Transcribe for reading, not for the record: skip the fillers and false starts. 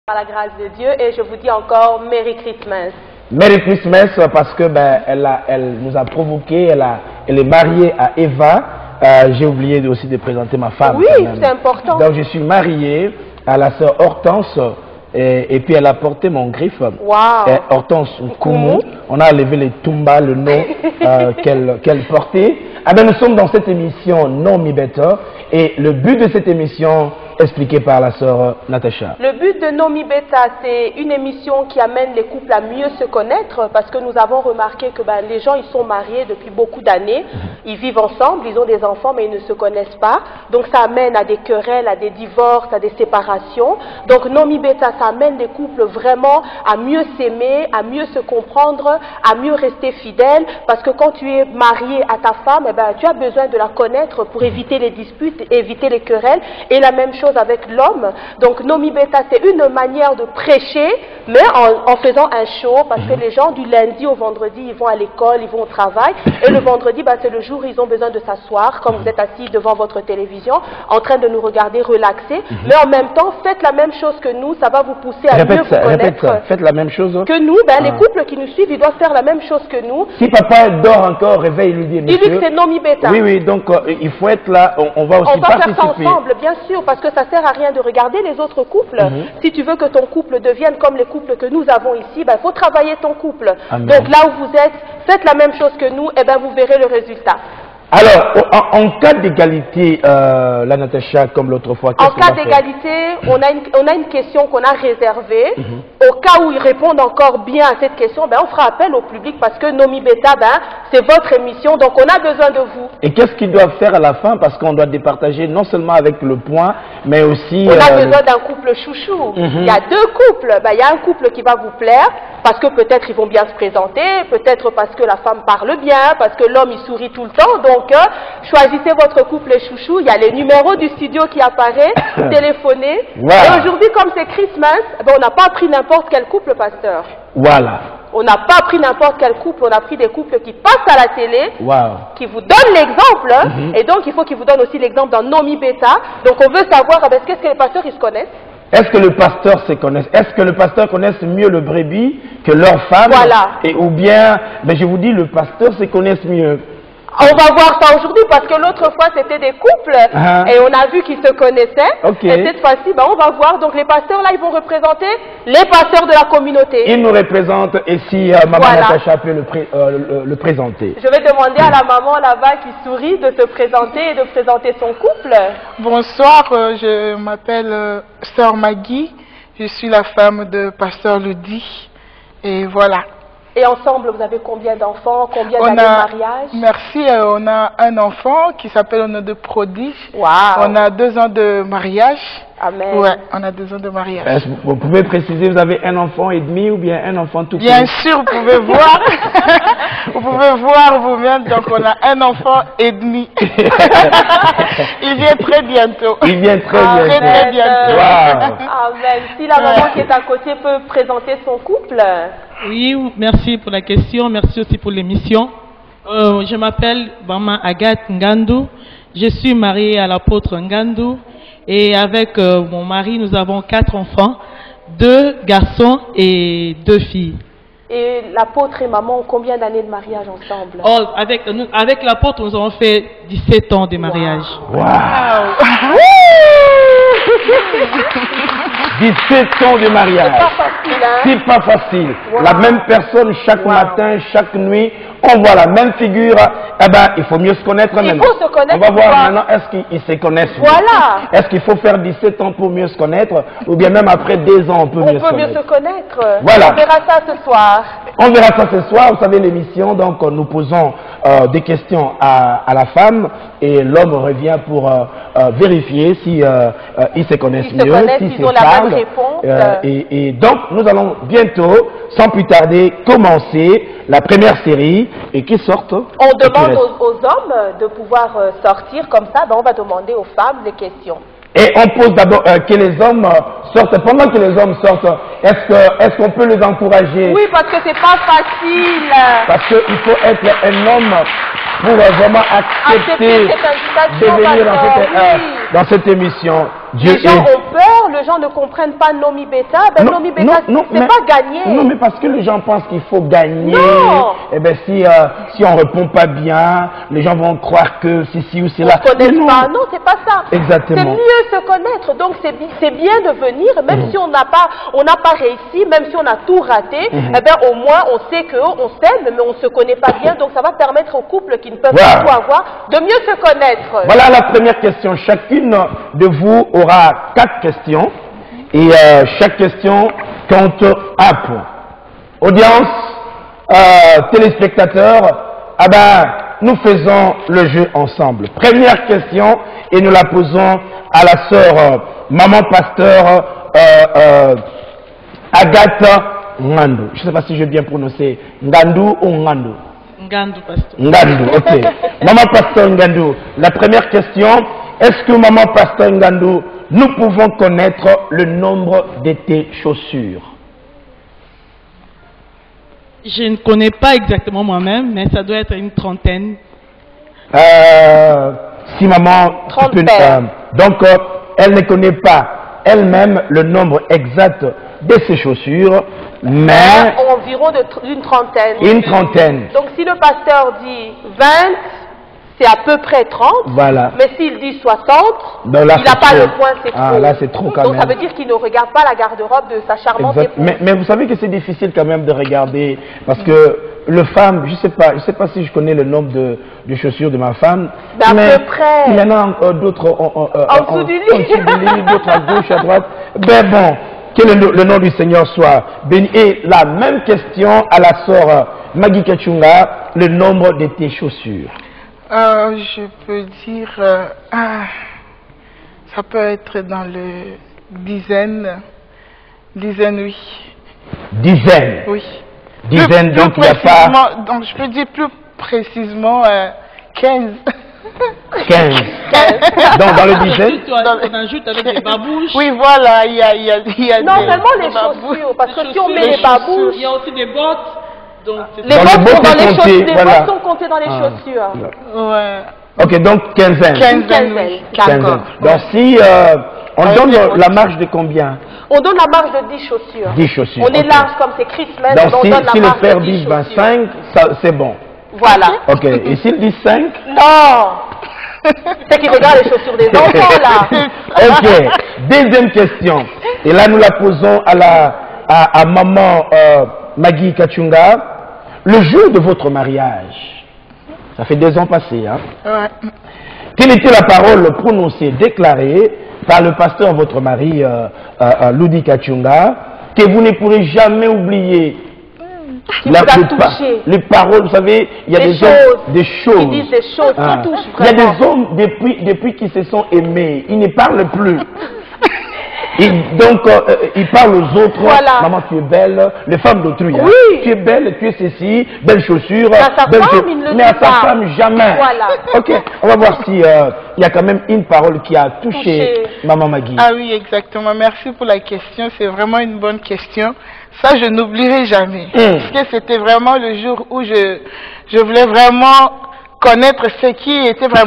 Par la grâce de Dieu, et je vous dis encore Merry Christmas. Merry Christmas parce que elle nous a provoqué, elle est mariée à Eva. J'ai oublié aussi de présenter ma femme. Oui, c'est important. Donc je suis marié à la sœur Hortense et puis elle a porté mon griffe. Wow. Hortense Koumou. On a levé les Tumba, le nom qu'elle portait. Ah ben, nous sommes dans cette émission Know Me Better et le but de cette émission expliqué par la sœur Natacha. Le but de Know Me Better, c'est une émission qui amène les couples à mieux se connaître parce que nous avons remarqué que les gens, ils sont mariés depuis beaucoup d'années, ils vivent ensemble, ils ont des enfants mais ils ne se connaissent pas. Donc ça amène à des querelles, à des divorces, à des séparations. Donc Know Me Better, ça amène les couples vraiment à mieux s'aimer, à mieux se comprendre, à mieux rester fidèles parce que quand tu es marié à ta femme, tu as besoin de la connaître pour éviter les disputes, éviter les querelles et la même chose avec l'homme. Donc Know Me Better, c'est une manière de prêcher, mais en faisant un show, parce que les gens du lundi au vendredi, ils vont à l'école, ils vont au travail, et le vendredi, c'est le jour où ils ont besoin de s'asseoir, comme vous êtes assis devant votre télévision, en train de nous regarder relaxer, mais en même temps, faites la même chose que nous, ça va vous pousser à mieux vous connaître. Faites la même chose que nous, les couples qui nous suivent, ils doivent faire la même chose que nous. Si papa dort encore, réveille, lui dit, monsieur. Dis-lui que c'est Know Me Better. Oui, oui, donc il faut être là, on va aussi participer. On va faire ça ensemble, bien sûr, parce que ça ne sert à rien de regarder les autres couples. Si tu veux que ton couple devienne comme les couples que nous avons ici, il faut travailler ton couple. Amen. Donc là où vous êtes, faites la même chose que nous, et vous verrez le résultat. Alors, en cas d'égalité, la Natacha, comme l'autre fois, qu'est-ce qu'on va faire? En cas d'égalité, on a une question qu'on a réservée. Au cas où ils répondent encore bien à cette question, on fera appel au public parce que Know Me Better, c'est votre émission, donc on a besoin de vous. Et qu'est-ce qu'ils doivent faire à la fin? Parce qu'on doit départager non seulement avec le point, mais aussi... On a besoin d'un couple chouchou. Il y a deux couples. Il y a un couple qui va vous plaire, parce que peut-être ils vont bien se présenter, peut-être parce que la femme parle bien, parce que l'homme il sourit tout le temps. Donc, choisissez votre couple chouchou. Il y a les numéros du studio qui apparaissent. Téléphonez. Wow. Et aujourd'hui, comme c'est Christmas, on n'a pas pris n'importe quel couple, pasteur. Voilà. On n'a pas pris n'importe quel couple. On a pris des couples qui passent à la télé, wow, qui vous donnent l'exemple. Et donc, il faut qu'ils vous donnent aussi l'exemple dans Know Me Better. Donc, on veut savoir, est-ce que les pasteurs, ils se connaissent? Est-ce que le pasteur se connaisse? Est-ce que le pasteur connaisse mieux le brebis que leur femme? Voilà. Et, ou bien, je vous dis, le pasteur se connaisse mieux. On va voir ça aujourd'hui parce que l'autre fois c'était des couples et on a vu qu'ils se connaissaient. Et cette fois-ci, on va voir. Donc les pasteurs là, ils vont représenter les pasteurs de la communauté. Ils nous représentent et si maman Natacha peut le présenter. Je vais demander à la maman là-bas qui sourit de se présenter et de présenter son couple. Bonsoir, je m'appelle Sœur Maggie. Je suis la femme de pasteur Ludi. Et voilà. Et ensemble, vous avez combien d'enfants, combien d'années de mariage? Merci, on a un enfant qui s'appelle au nom de Prodige. Wow. On a 2 ans de mariage. Amen. Ouais, on a 2 ans de mariage. Vous pouvez préciser, vous avez un enfant et demi ou bien un enfant tout petit? Bien sûr, vous pouvez voir. Vous pouvez voir vous-même, donc on a un enfant et demi. Il vient très bientôt. Il vient très bientôt. Très bientôt. Wow. Amen. Si la maman qui est à côté peut présenter son couple. Oui, merci pour la question, merci aussi pour l'émission. Je m'appelle Maman Agathe Ngandou, je suis mariée à l'apôtre Ngandou et avec mon mari nous avons 4 enfants, 2 garçons et 2 filles. Et l'apôtre et maman ont combien d'années de mariage ensemble? Avec l'apôtre nous avons fait 17 ans de mariage. Wow. 17 ans de mariage. C'est pas facile, hein? C'est pas facile. Wow. La même personne chaque matin, chaque nuit, on voit la même figure. Il faut mieux se connaître maintenant. Il faut se connaître. On va voir maintenant, est-ce qu'ils se connaissent? Voilà. Est-ce qu'il faut faire 17 ans pour mieux se connaître? Ou bien même après 2 ans, on peut mieux se connaître? Voilà. On verra ça ce soir. On verra ça ce soir. Vous savez, l'émission, donc nous posons des questions à la femme et l'homme revient pour vérifier si ils se connaissent mieux, s'ils ont la bonne réponse. Et donc, nous allons bientôt, sans plus tarder, commencer la première série et qui sortent. On demande aux hommes de pouvoir sortir comme ça, on va demander aux femmes des questions. Et on pose d'abord que les hommes sortent. Pendant que les hommes sortent, est-ce qu'on peut les encourager? Oui, parce que c'est pas facile. Parce qu'il faut être un homme pour vraiment accepter de venir dans cette émission. les gens ont peur, les gens ne comprennent pas Nomi Beta. Ben, Nomi Beta, c'est pas gagner. Non, mais parce que les gens pensent qu'il faut gagner. Non. Et ben si on ne répond pas bien, les gens vont croire que c'est ci ou c'est là. On ne connaît pas. Non, c'est pas ça. Exactement. C'est mieux se connaître. Donc c'est bien de venir, même si on n'a pas réussi, même si on a tout raté, eh ben, au moins on sait qu'on s'aime, mais on ne se connaît pas bien. Donc ça va permettre aux couples qui ne peuvent pas tout avoir de mieux se connaître. Voilà la première question. Chacune de vous aura 4 questions et chaque question compte 1 point. Audience, téléspectateurs, ah ben, nous faisons le jeu ensemble. Première question et nous la posons à la sœur maman pasteur Agathe Ngandu. Je ne sais pas si j'ai bien prononcé Ngandu ou Ngandu. Ngandu, pasteur. Ngandu, ok. Maman pasteur Ngandu, la première question, est-ce que maman pasteur Ngandu, nous pouvons connaître le nombre de tes chaussures? Je ne connais pas exactement moi-même, mais ça doit être une trentaine. Si maman... donc, elle ne connaît pas elle-même le nombre exact de ses chaussures, mais... environ d'une trentaine. Une trentaine. Donc, si le pasteur dit 20, c'est à peu près 30. Voilà. Mais s'il dit 60, il n'a pas le point, c'est trop. Ah, là, c'est trop quand même. Donc, ça veut dire qu'il ne regarde pas la garde-robe de sa charmante épouse. Mais vous savez que c'est difficile quand même de regarder, parce que le femme, je sais pas si je connais le nombre de chaussures de ma femme. Mais à peu près. Il y en a d'autres en dessous du lit, d'autres à gauche, à droite. Ben bon, que le nom du Seigneur soit béni. Et la même question à la sœur Maggie Kachunga, le nombre de tes chaussures. Je peux dire, ça peut être dans le dizaine, oui. Dizaine? Oui. Dizaine, donc il n'y a pas... Donc je peux dire plus précisément 15. 15. Donc dans le dizaine? On ajoute avec des babouches. Oui, voilà, il y a non, vraiment les chaussures, parce que si on met les babouches... Il y a aussi des bottes. Donc, les bottes sont dans les chaussures. Les bottes sont comptées dans les chaussures. Ouais. Ok, donc quinzaine. Quinzaine. D'accord. Donc si on donne la marge de combien? On donne la marge de 10 chaussures. 10 chaussures. On est large comme c'est Christmas. Donc on donne la si le marge père de 10 dit 25, c'est bon. Voilà. Ok, et s'il dit 5? Non. C'est qu'il regarde les chaussures des enfants là. Ok, deuxième question. Et là nous la posons à maman Maggie Kachunga. Le jour de votre mariage, ça fait 2 ans passés, hein? Ouais. Quelle était la parole prononcée, déclarée par le pasteur, votre mari, Ludi Kachunga, que vous ne pourrez jamais oublier? Les paroles, vous savez, il y a des hommes, des choses. Ils disent des choses qui touchent vraiment. Il y a des hommes, depuis qu'ils se sont aimés, ils ne parlent plus. Donc, il parle aux autres. Voilà. Maman, tu es belle. Les femmes d'autrui. Oui. Hein. Tu es belle, tu es ceci, belle chaussure. Mais à sa femme, il ne le dit mais à sa pas. femme, jamais. Voilà. Ok, on va voir si il y a quand même une parole qui a touché Maman Maggie. Ah oui, exactement. Merci pour la question. C'est vraiment une bonne question. Ça, je n'oublierai jamais. Parce que c'était vraiment le jour où je voulais vraiment connaître ce qui était vraiment